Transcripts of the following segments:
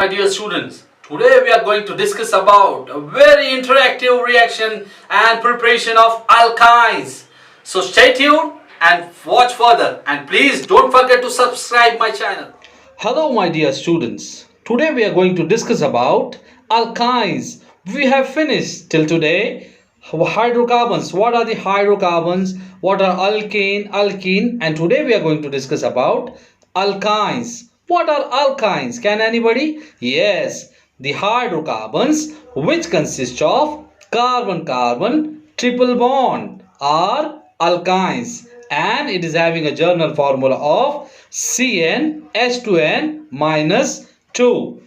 my dear students. Today we are going to discuss about a very interactive reaction and preparation of alkynes. So stay tuned and watch further, and please don't forget to subscribe my channel. Hello my dear students. Today we are going to discuss about alkynes. We have finished till today hydrocarbons. What are the hydrocarbons? What are alkane, alkene? And today we are going to discuss about alkynes. What are alkynes? Can anybody? Yes, the hydrocarbons which consist of carbon-carbon triple bond are alkynes, and it is having a general formula of CnH2n minus 2.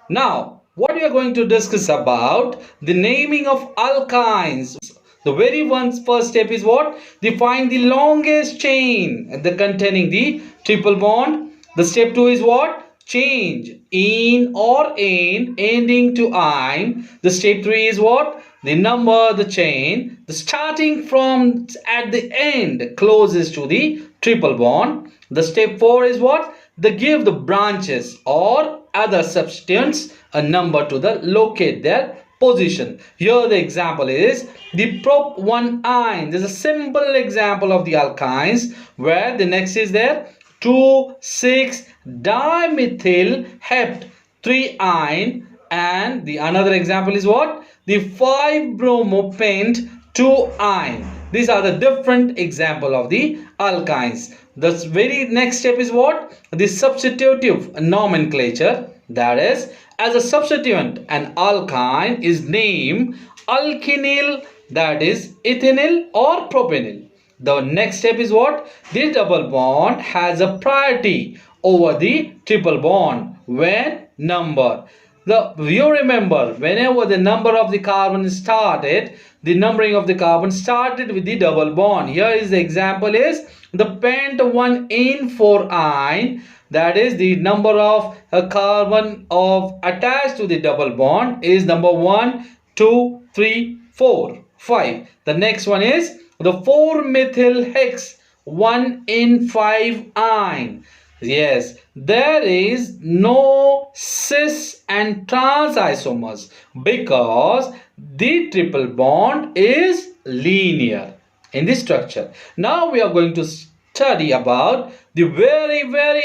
Now, what we are going to discuss about the naming of alkynes. The very first step is what? Define the longest chain containing the triple bond. The step 2 is what? Change in or in ending to "-ine". The step 3 is what? The number the chain, the starting from at the end closest to the triple bond. The step 4 is what? They give the branches or other substituents a number to the locate their position. Here the example is the prop 1-ine. This is a simple example of the alkynes where the next is there 2,6-dimethyl hept 3-ine, and the another example is what? The 5-bromopent 2-ine. These are the different example of the alkynes. The very next step is what? The substitutive nomenclature. That is, as a substituent, an alkyne is named alkenyl, that is ethynyl or propenyl. The next step is what? The double bond has a priority over the triple bond when number. You remember, whenever the number of the carbon started, the numbering of the carbon started with the double bond. Here is the example is the pent 1-in-4-ine. That is, the number of carbon of attached to the double bond is number 1, 2, 3, 4, 5. The next one is the 4-methyl hex 1-in-5-ine. Yes, there is no cis and trans isomers because the triple bond is linear in this structure. Now we are going to study about the very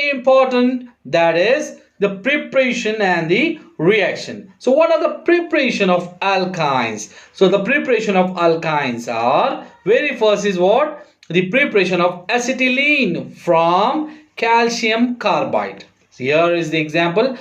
important, that is the preparation and the reaction. So what are the preparation of alkynes? So the preparation of alkynes are, very first is what? The preparation of acetylene from calcium carbide. So here is the example.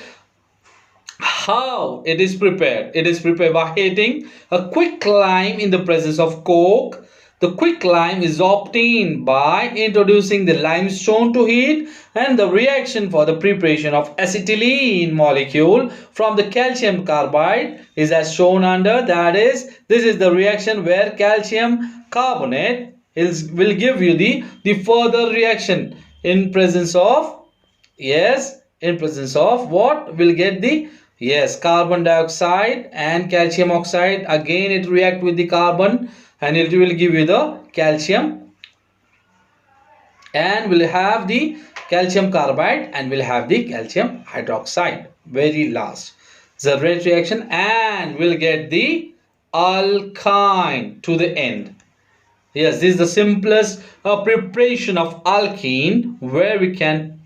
How it is prepared? It is prepared by heating a quicklime in the presence of coke. The quicklime is obtained by introducing the limestone to heat, and the reaction for the preparation of acetylene molecule from the calcium carbide is as shown under. That is, this is the reaction where calcium carbonate will give you the further reaction in presence of, yes, in presence of what? Will get the, yes, carbon dioxide and calcium oxide. Again it react with the carbon and it will give you the calcium, and will have the calcium carbide and will have the calcium hydroxide very last. The red reaction, and will get the alkyne to the end. Yes, this is the simplest preparation of alkene where we can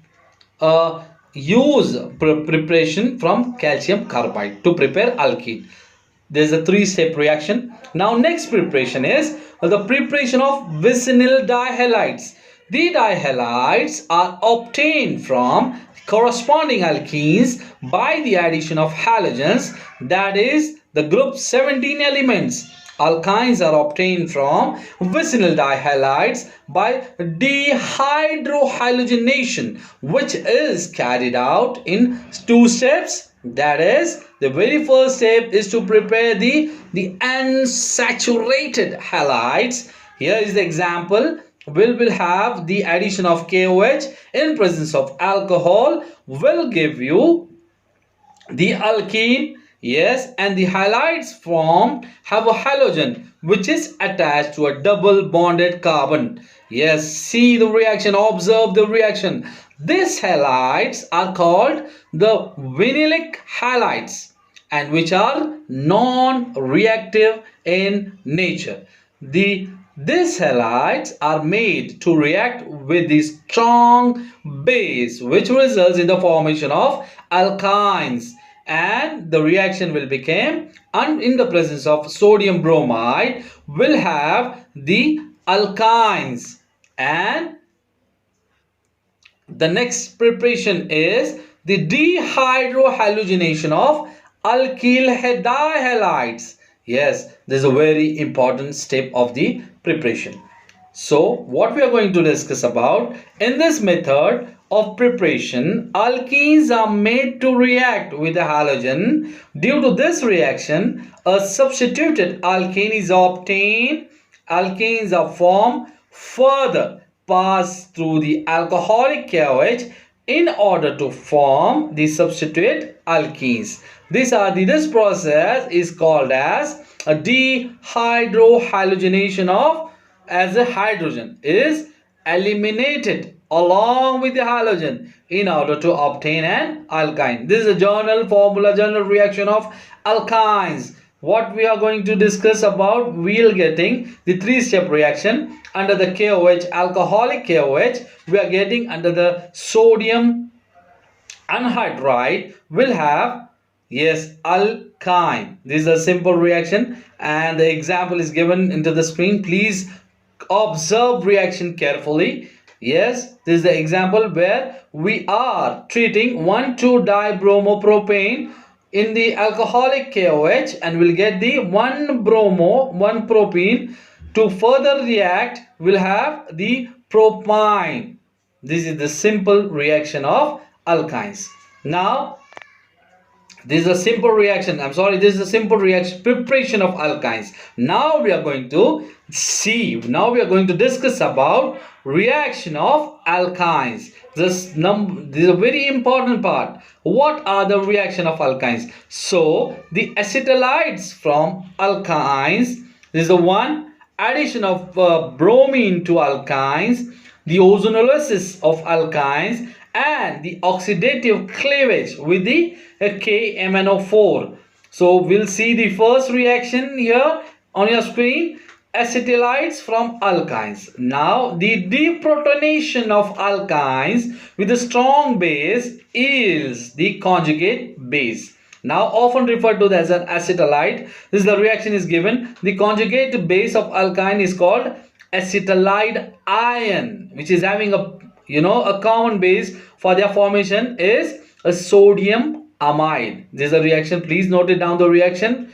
use preparation from calcium carbide to prepare alkene. There is a 3-step reaction. Now next preparation is the preparation of vicinal dihalides. The dihalides are obtained from corresponding alkenes by the addition of halogens, that is the group 17 elements. Alkynes are obtained from vicinal dihalides by dehydrohalogenation, which is carried out in 2 steps. That is, the very first step is to prepare the unsaturated halides. Here is the example. Will have the addition of KOH in presence of alcohol will give you the alkene. Yes, and the halides formed have a halogen which is attached to a double bonded carbon. Yes, see the reaction, observe the reaction. These halides are called the vinylic halides and which are non-reactive in nature. These halides are made to react with the strong base which results in the formation of alkynes, and the reaction will become, and in the presence of sodium bromide will have the alkynes. And the next preparation is the dehydrohalogenation of alkyl dihalides. Yes, this is a very important step of the preparation. So, what we are going to discuss about, in this method of preparation, alkenes are made to react with a halogen. Due to this reaction, a substituted alkane is obtained. Alkanes are formed, further pass through the alcoholic KOH in order to form the substitute alkenes. This process is called as a dehydrohalogenation of, as a hydrogen is eliminated along with the halogen in order to obtain an alkyne. This is a general formula, general reaction of alkynes. What we are going to discuss about, we'll getting the three-step reaction under the KOH, alcoholic KOH. We are getting under the sodium anhydride will have, yes, alkyne. This is a simple reaction and the example is given into the screen. Please observe reaction carefully. Yes, this is the example where we are treating 1,2-dibromopropane in the alcoholic KOH and we'll get the 1-bromo, 1-propene. To further react, we'll have the propyne. This is the simple reaction of alkynes. Now, this is a simple reaction. This is a simple reaction preparation of alkynes. Now we are going to discuss about reaction of alkynes. This is a very important part. What are the reaction of alkynes? So the acetylides from alkynes. This is the one addition of bromine to alkynes, the ozonolysis of alkynes, and the oxidative cleavage with the KMnO4. So we'll see the first reaction here on your screen, acetylides from alkynes. Now the deprotonation of alkynes with a strong base yields the conjugate base. Now often referred to as an acetylide. This is the reaction is given. The conjugate base of alkyne is called acetylide ion, which is having a common base for their formation is a sodium amide. This is a reaction. Please note it down, the reaction,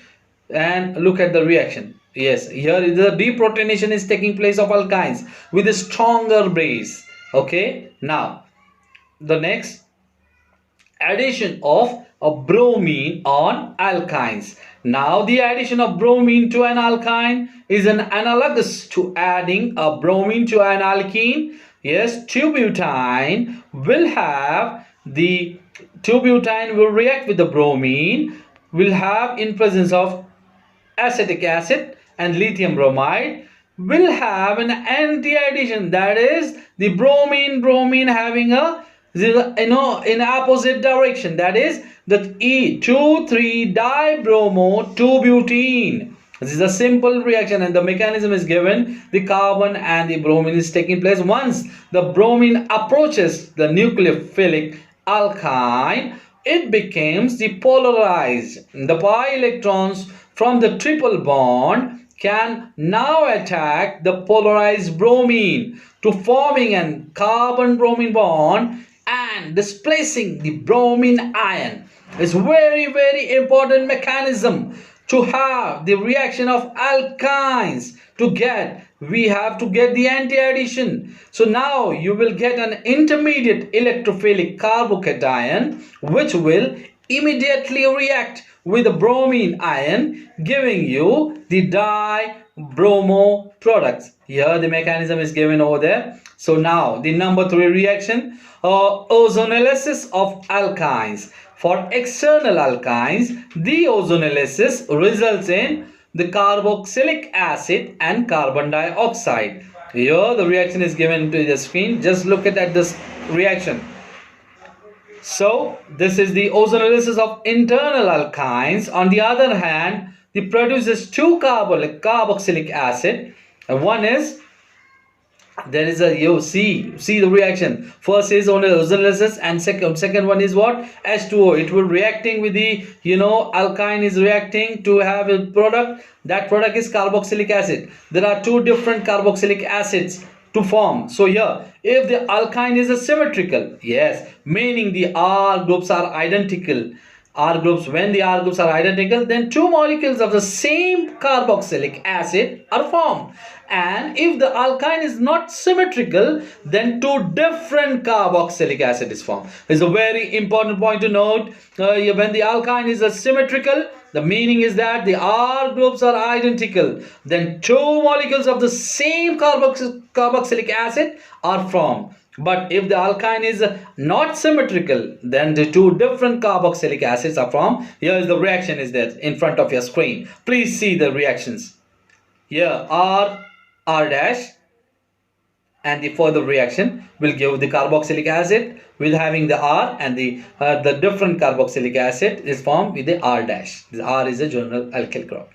and look at the reaction. Yes, here the deprotonation is taking place of alkynes with a stronger base. Okay, now the next, addition of a bromine on alkynes. Now the addition of bromine to an alkyne is an analogous to adding a bromine to an alkene. Yes, 2-butene will react with the bromine, will have in presence of acetic acid and lithium bromide, will have an anti-addition, that is the bromine having a in opposite direction, that is the E2,3-dibromo-2-butene. This is a simple reaction and the mechanism is given. The carbon and the bromine is taking place. Once the bromine approaches the nucleophilic alkyne, it becomes depolarized. The pi electrons from the triple bond can now attack the polarized bromine to forming a carbon-bromine bond and displacing the bromine ion. It's very, very important mechanism to have the reaction of alkynes. We have to get the anti-addition. So now you will get an intermediate electrophilic carbocation which will immediately react with the bromine ion, giving you the dibromo products. Here the mechanism is given over there. So now the number 3 reaction, ozonolysis of alkynes. For external alkynes, the ozonolysis results in the carboxylic acid and carbon dioxide. Here the reaction is given to the screen. Just look at this reaction. So this is the ozonolysis of internal alkynes. On the other hand, it produces two carboxylic acid. And one is, there is a, you see the reaction. First is ozonolysis, and second one is what? H2O. It will reacting with the, alkyne is reacting to have a product. That product is carboxylic acid. There are two different carboxylic acids to form. So here, if the alkyne is a symmetrical, yes, meaning the R groups are identical. R groups, when the R groups are identical, then two molecules of the same carboxylic acid are formed. And if the alkyne is not symmetrical, then two different carboxylic acid is formed. It's a very important point to note. When the alkyne is a symmetrical, the meaning is that the R groups are identical. Then two molecules of the same carboxylic acid are formed. But if the alkyne is not symmetrical, then the two different carboxylic acids are formed. Here is the reaction is there in front of your screen. Please see the reactions. Here R dash, and the further reaction will give the carboxylic acid with having the R, and the different carboxylic acid is formed with the R dash. The R is a general alkyl group.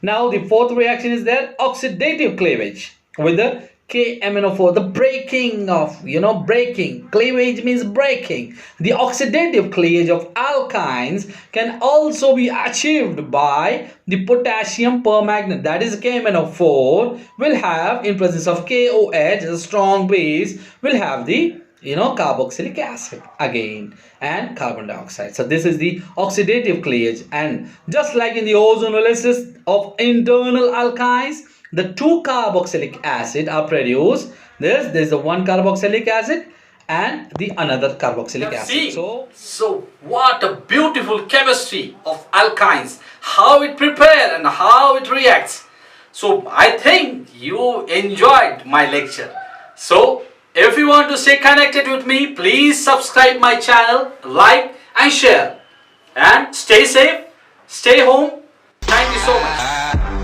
Now the fourth reaction is there, oxidative cleavage with the KMnO4, the breaking of, breaking. Cleavage means breaking. The oxidative cleavage of alkynes can also be achieved by the potassium permanganate. That is KMnO4 will have, in presence of KOH, a strong base, will have the carboxylic acid again and carbon dioxide. So this is the oxidative cleavage. And just like in the ozonolysis of internal alkynes, the two carboxylic acid are produced. There's the one carboxylic acid and the another carboxylic acid. So what a beautiful chemistry of alkynes, how it prepares and how it reacts. So I think you enjoyed my lecture. So if you want to stay connected with me, please subscribe my channel, like and share. And stay safe, stay home. Thank you so much.